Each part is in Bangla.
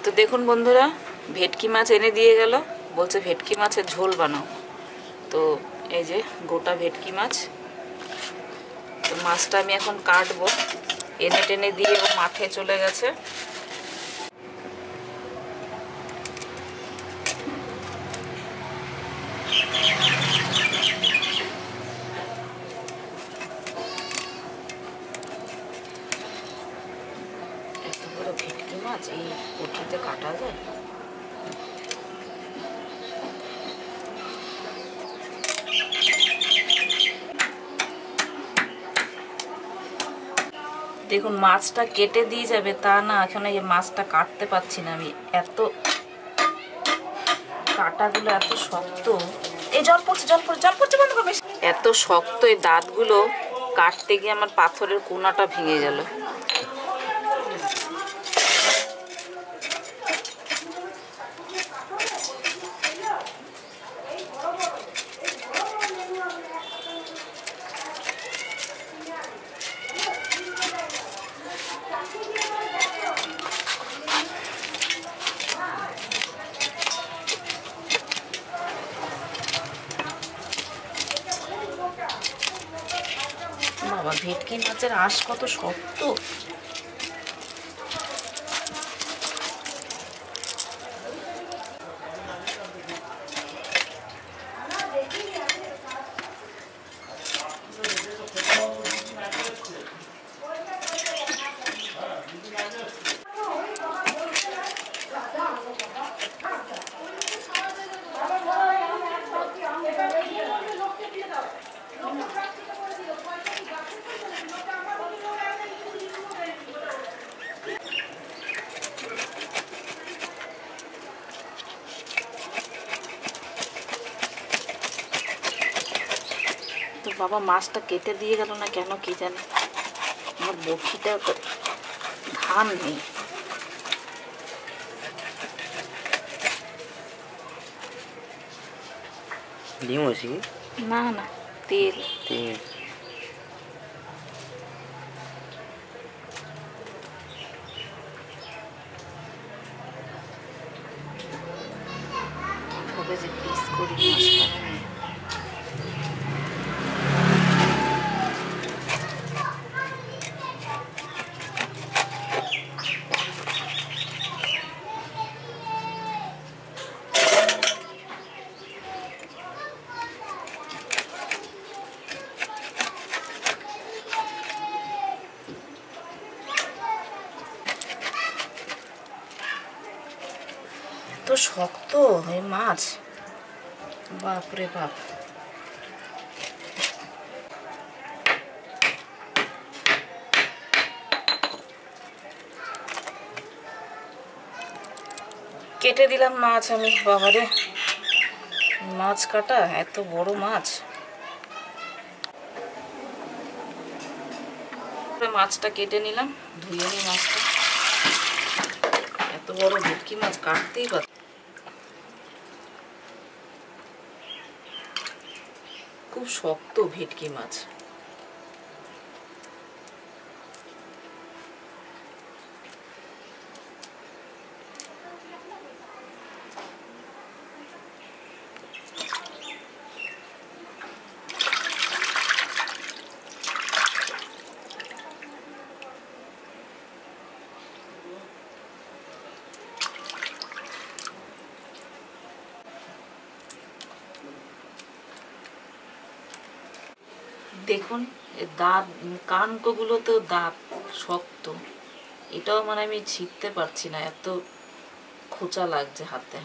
তো দেখুন বন্ধুরা, ভেটকি মাছ এনে দিয়ে গেল, বলছে ভেটকি মাছের ঝোল বানাও। তো এই যে গোটা ভেটকি মাছ, তো মাছটা আমি এখন কাটবো। এনে টেনে দিয়ে ও মাঠে চলে গেছে। এত বড় ভেটকি মাছ এই কঠিতে কাটা যায়? দেখুন মাছটা কেটে দিয়ে যাবে তা না, এখন এই মাছটা কাটতে পারছি না আমি, এত কাটাগুলো এত শক্ত। এই জল পড়ছে জল পড়ছে জল পড়ছে, বন্ধ করবে। এত শক্ত এই দাঁতগুলো, কাটতে গিয়ে আমার পাথরের কোনাটা ভেঙে গেল। বাবা, ভেটকি মাছের আঁশ কত শক্ত। তো বাবা মাছটা কেটে দিয়ে গেল না কেন কি জানি, আমার বড়শিটা ধান নেই। ডিম আছে কি? না না, তেল। তেল। হবে যে পিস করি মাছটা। এত শক্ত এই মাছ, বাপরে বাপ। কেটে দিলাম মাছ আমি, বাবারে মাছ কাটা, এত বড় মাছ। মাছটা কেটে নিলাম, ধুয়ে নিই মাছটা। এত বড় ভেটকি মাছ কাটতেই পার, খুব শক্ত ভেটকি মাছ। দেখুন দাঁত, কানকোগুলোতেও দাঁত শক্ত। এটাও মানে আমি ছিঁড়তে পারছি না, এত খোঁচা লাগছে হাতে,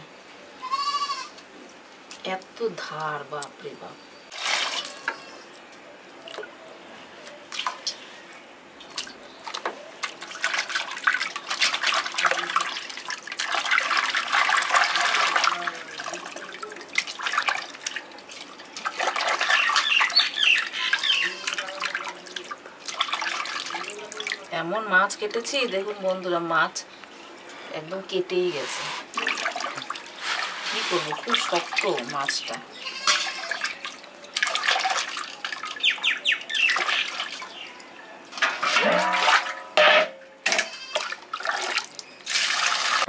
এত ধার, বাপরে বাপ। এমন মাছ কেটেছি দেখুন বন্ধুরা, মাছ একদম কেটেই গেছে। কি করবো, খুব শক্ত মাছটা।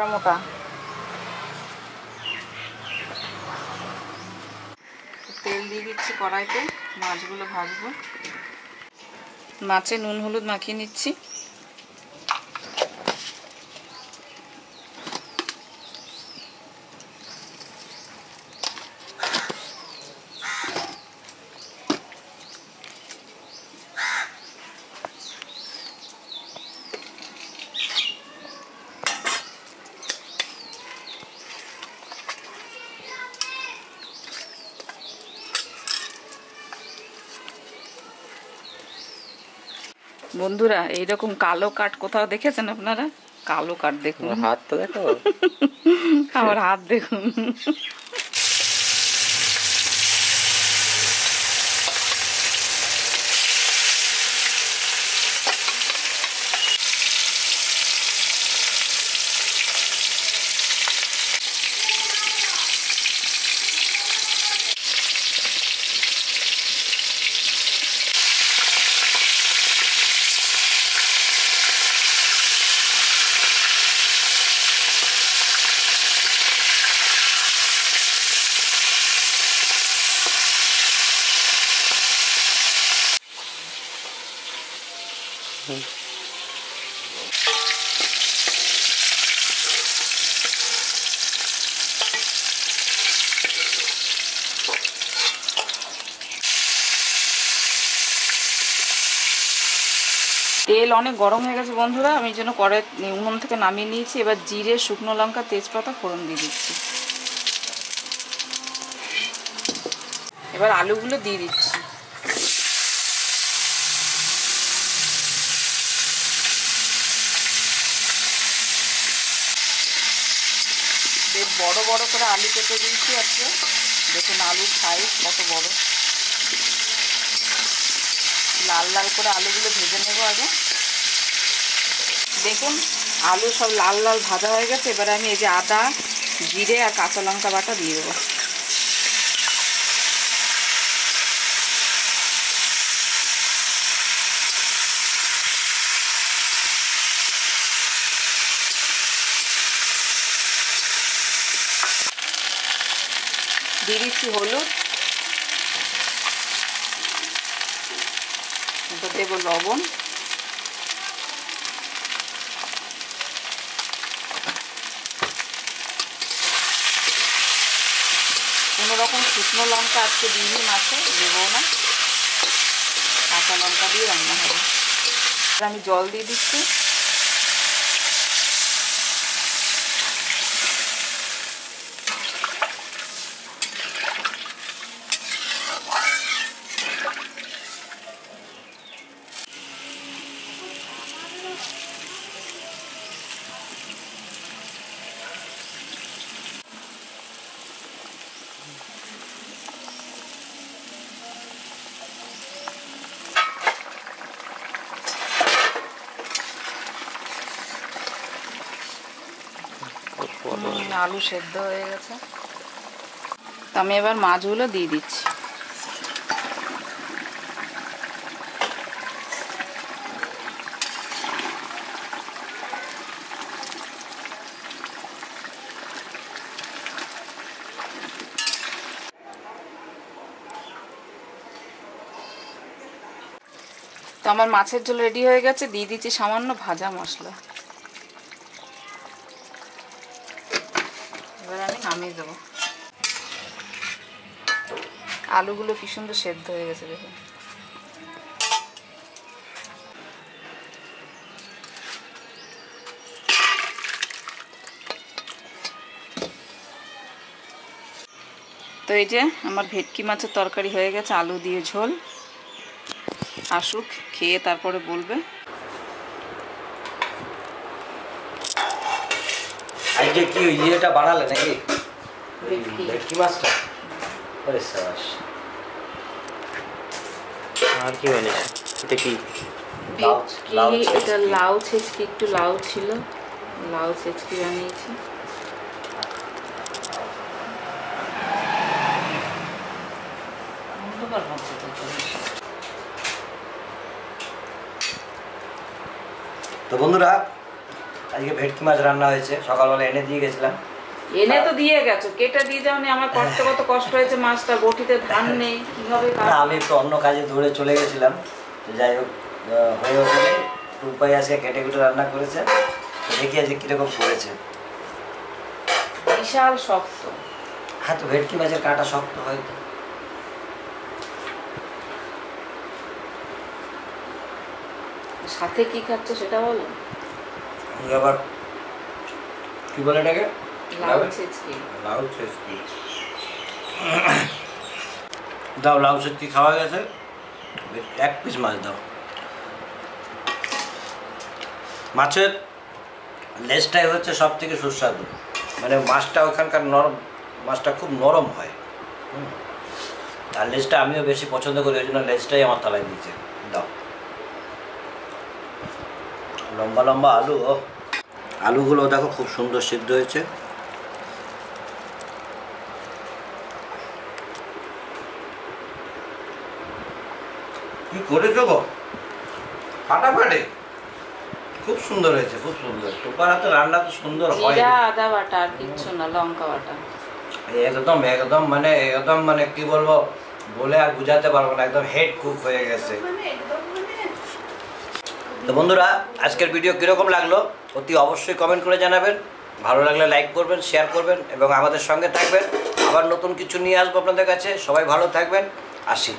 মোটা তেল দিয়ে দিচ্ছি কড়াইতে, মাছগুলো ভাজবো। মাছে নুন হলুদ মাখিয়ে নিচ্ছি। বন্ধুরা, এইরকম কালো কাঠ কোথাও দেখেছেন আপনারা? কালো কাঠ দেখুন, হাত তো দেখো। আমার হাত দেখুন। তেল অনেক গরম হয়ে গেছে বন্ধুরা, আমি যেন কড়াই উনুন থেকে নামিয়ে নিয়েছি। এবার জিরে, শুকনো লঙ্কা, তেজপাতা ফোড়ন দিয়ে দিচ্ছি। এবার আলুগুলো দিয়ে দিচ্ছি। বেশ বড় বড় করে আলু কেটে দিয়েছি আজকে। দেখুন আলুর সাইজ কত বড়। লাল লাল করে আলুগুলো ভেজে নেব আগে। দেখুন আলু সব লাল লাল ভাজা হয়ে গেছে। এবারে আমি এই যে আদা, জিরে আর কাঁচা লঙ্কা বাটা দিয়ে দেবো। দিয়ে দিচ্ছি হলুদ, দেবো লবণ, কোনো রকম শুকনো লঙ্কা আজকে দিইনি মাছে, দেবো না, কাঁচা লঙ্কা দিয়ে রান্না হবে। আমি জল দিয়ে দিচ্ছি। আলু সেদ্ধ হয়ে গেছে, তো আমি এবার মাছগুলো দিয়ে দিচ্ছি। তো আমার মাছের ঝোল রেডি হয়ে গেছে। দিয়ে দিচ্ছি সামান্য ভাজা মশলা। এবার আমি নামিয়ে দেবো। আলুগুলো কি সুন্দর সেদ্ধ হয়ে গেছে দেখুন। তো এই যে আমার ভেটকি মাছের তরকারি হয়ে গেছে, আলু দিয়ে ঝোল। আসুক, খেয়ে তারপরে বলবে। আজকে কি ইয়েটা বানালে নাকি? ভেটকি। ভেটকি মাছটা? ওরে সাবাস। আর কি বানিয়েছে? এটা কি? ভেটকি, এটা লাউ ছেচকি, একটু লাউ ছিল, লাউ ছেচকি বানিয়েছি। তো বন্ধুরা, আজকে ভেটকি মাছ রান্না হয়েছে, সকালবেলা এনে দিয়ে গেছিলাম। এনে তো দিয়ে গেছো, কেটে দিয়ে যাওনি। আমার কষ্ট কত কষ্ট হয়েছে, মাছটা বটিতে ধান নেই, কিভাবে না, আমি একটু অন্য কাজে দৌড়ে চলে গেছিলাম, তো যাই হোক হয়ে ওঠেনি। রূপাই আজকে কেটে কুটে রান্না করেছে, দেখি আজকে কীরকম করেছে। বিশাল শক্ত। হ্যাঁ, তো ভেটকি মাছের কাঁটা শক্ত হয় তো। সাথে কি খাচ্ছ সেটা বলো। আমি আবার কি বলে এটাকে, লাউ ছেঁচকি। লাউ ছেঁচকি। দাও, লাউ ছেঁচকি খাওয়া গেছে, এক পিস মাছ দাও। মাছের লেজটাই হচ্ছে সব থেকে সুস্বাদু, মানে মাছটা ওখানকার নরম, মাছটা খুব নরম হয়। আর লেজটা আমিও বেশি পছন্দ করি, ওই জন্য লেজটাই আমার থালায় দিয়েছে। দাও। লম্বা লম্বা আলু, ও আলুগুলো দেখো খুব সুন্দর সিদ্ধ হয়েছে। কি করেছো গো, ফাটাফাটি, খুব সুন্দর হয়েছে, খুব সুন্দর। টোপার হাতে রান্না তো সুন্দর হয়। জিরা আদা বাটা আর কিচ্ছু না, লঙ্কা বাটা। একদম একদম মানে একদম মানে কি বলবো, বলে আর বুঝাতে পারবো না, একদম হেড কুক হয়ে গেছে। তো বন্ধুরা, আজকের ভিডিও কীরকম লাগলো অতি অবশ্যই কমেন্ট করে জানাবেন। ভালো লাগলে লাইক করবেন, শেয়ার করবেন এবং আমাদের সঙ্গে থাকবেন। আবার নতুন কিছু নিয়ে আসবো আপনাদের কাছে। সবাই ভালো থাকবেন, আসি।